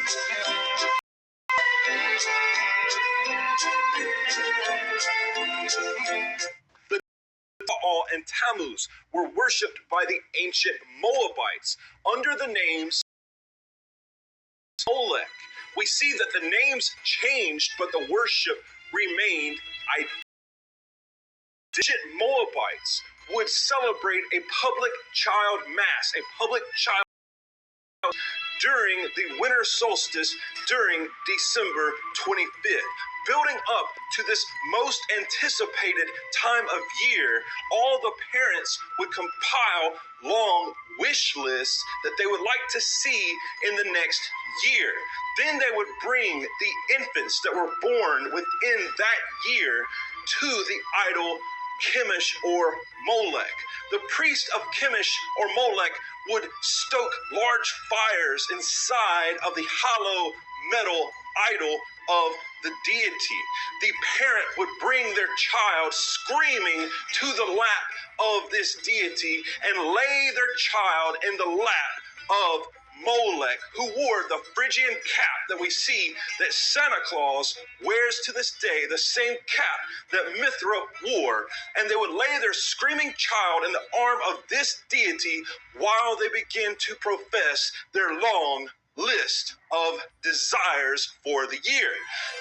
The Baal and Tammuz were worshipped by the ancient Moabites under the names Molech. We see that the names changed, but the worship remained identical. The ancient Moabites would celebrate a public child mass, a public child during the winter solstice during December 25th. Building up to this most anticipated time of year, all the parents would compile long wish lists that they would like to see in the next year. Then they would bring the infants that were born within that year to the idol Chemosh or Molech. The priest of Chemosh or Molech would stoke large fires inside of the hollow metal idol of the deity. The parent would bring their child screaming to the lap of this deity and lay their child in the lap of Molech, who wore the Phrygian cap that we see that Santa Claus wears to this day, the same cap that Mithra wore. And they would lay their screaming child in the arm of this deity while they begin to profess their long list of desires for the year.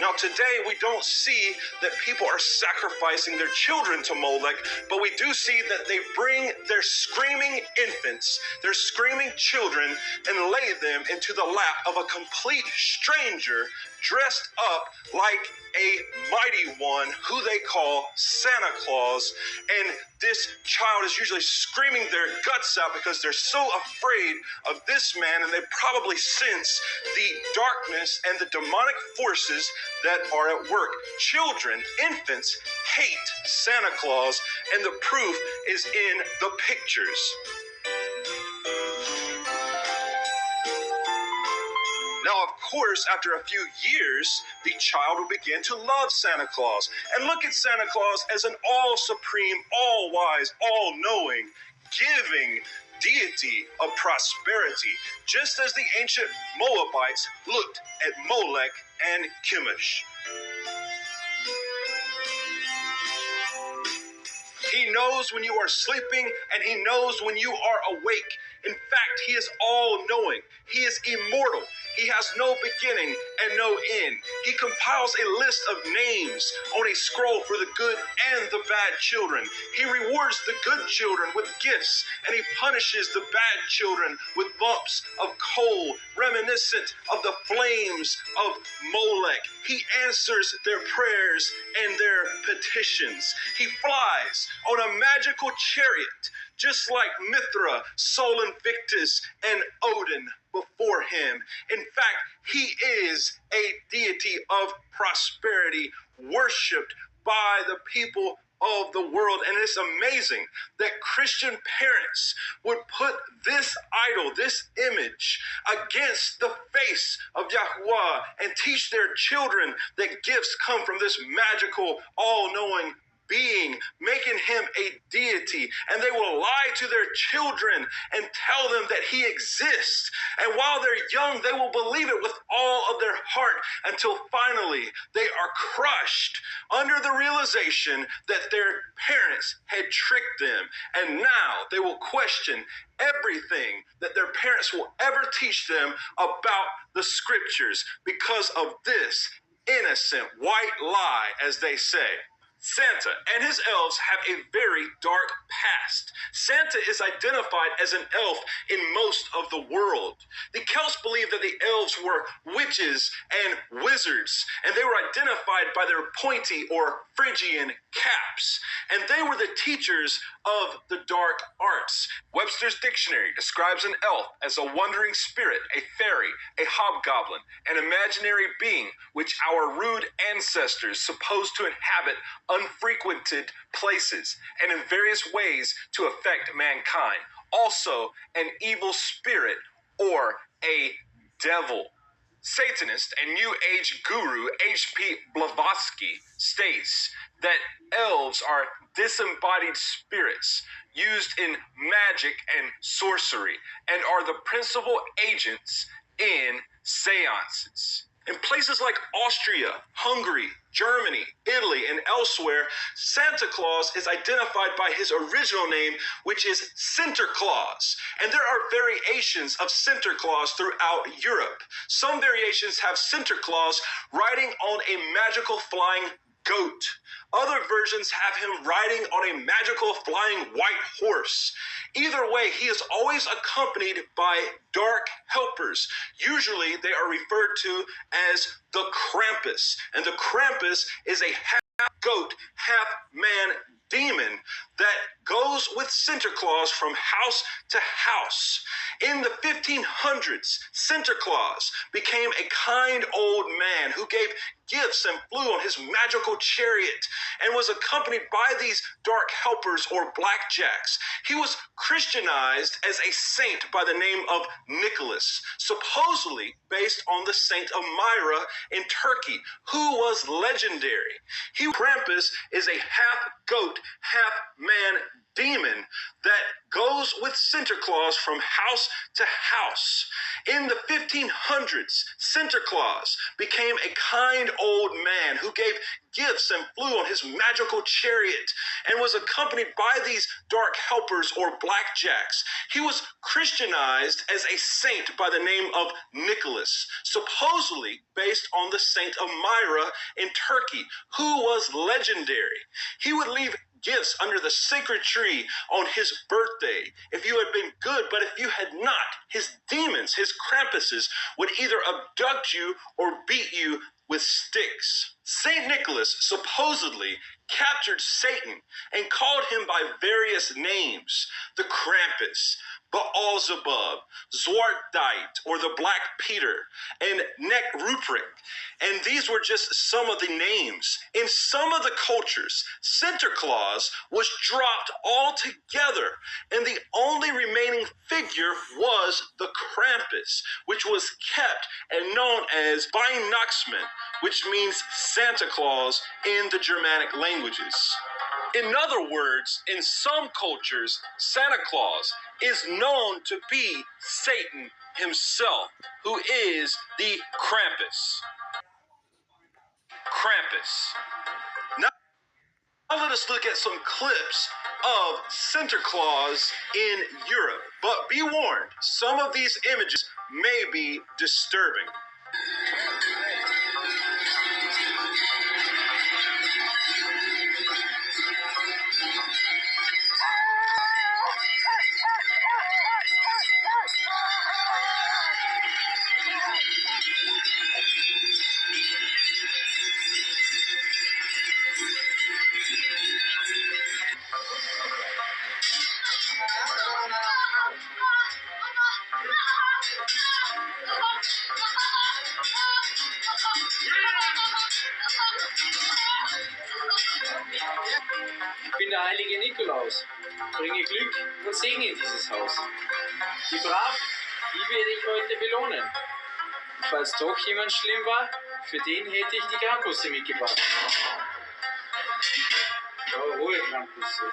Now today we don't see that people are sacrificing their children to Molech, but we do see that they bring their screaming infants, their screaming children, and lay them into the lap of a complete stranger dressed up like a mighty one who they call Santa Claus. And this child is usually screaming their guts out because they're so afraid of this man, and they probably sense the darkness and the demonic forces that are at work. Children, infants, hate Santa Claus, and the proof is in the pictures. Now, of course, after a few years, the child will begin to love Santa Claus and look at Santa Claus as an all-supreme, all-wise, all-knowing, giving deity of prosperity, just as the ancient Moabites looked at Molech and Chemosh. He knows when you are sleeping, and he knows when you are awake. In fact, he is all-knowing. He is immortal. He has no beginning and no end. He compiles a list of names on a scroll for the good and the bad children. He rewards the good children with gifts, and he punishes the bad children with bumps of coal reminiscent of the flames of Molech. He answers their prayers and their petitions. He flies on a magical chariot, just like Mithra, Sol Invictus, and Odin before him. In fact, he is a deity of prosperity, worshipped by the people of the world. And it's amazing that Christian parents would put this idol, this image, against the face of YAHAWAH and teach their children that gifts come from this magical, all-knowing being, making him a deity. And they will lie to their children and tell them that he exists. And while they're young, they will believe it with all of their heart until finally they are crushed under the realization that their parents had tricked them. And now they will question everything that their parents will ever teach them about the scriptures because of this innocent white lie, as they say. Santa and his elves have a very dark past. Santa is identified as an elf in most of the world. The Celts believed that the elves were witches and wizards, and they were identified by their pointy or Phrygian caps, and they were the teachers of the dark arts. Webster's dictionary describes an elf as a wandering spirit, a fairy, a hobgoblin, an imaginary being which our rude ancestors supposed to inhabit unfrequented places and in various ways to affect mankind. Also, an evil spirit or a devil. Satanist and New Age guru H.P. Blavatsky states that elves are disembodied spirits used in magic and sorcery and are the principal agents in seances. In places like Austria, Hungary, Germany, Italy, and elsewhere, Santa Claus is identified by his original name, which is Sinterklaas. And there are variations of Sinterklaas throughout Europe. Some variations have Sinterklaas riding on a magical flying goat. Other versions have him riding on a magical flying white horse. Either way, he is always accompanied by dark helpers. Usually they are referred to as the Krampus. And the Krampus is a half goat, half man demon that goes with Sinterklaas from house to house. In the 1500s, Sinterklaas became a kind old man who gave gifts and flew on his magical chariot and was accompanied by these dark helpers or blackjacks. He was Christianized as a saint by the name of Nicholas, supposedly based on the saint of Myra in Turkey, who was legendary. Krampus is a half goat, half man demon that goes with Sinterklaas from house to house. In the 1500s, Sinterklaas became a kind old man who gave gifts and flew on his magical chariot and was accompanied by these dark helpers or blackjacks. He was Christianized as a saint by the name of Nicholas, supposedly based on the saint of Myra in Turkey, who was legendary. He would leave gifts under the sacred tree on his birthday if you had been good, but if you had not, his demons, his Krampuses, would either abduct you or beat you with sticks. Saint Nicholas supposedly captured Satan and called him by various names: the Krampus, Baalzebub, Zwartdeit, or the Black Peter, and Nek Ruprecht. And these were just some of the names. In some of the cultures, Sinterklaas was dropped altogether, and the only remaining figure was the Krampus, which was kept and known as Weihnachtsmann, which means Santa Claus in the Germanic languages. In other words, in some cultures, Santa Claus is known to be Satan himself, who is the Krampus. Now let us look at some clips of Sinterklaas in Europe. But be warned, some of these images may be disturbing. Ich bin der heilige Nikolaus, bringe Glück und Segen in dieses Haus. Die Braven, die werde ich heute belohnen. Und falls doch jemand schlimm war, für den hätte ich die Krampusse mitgebracht. Oh, Ruhe, Krampusse.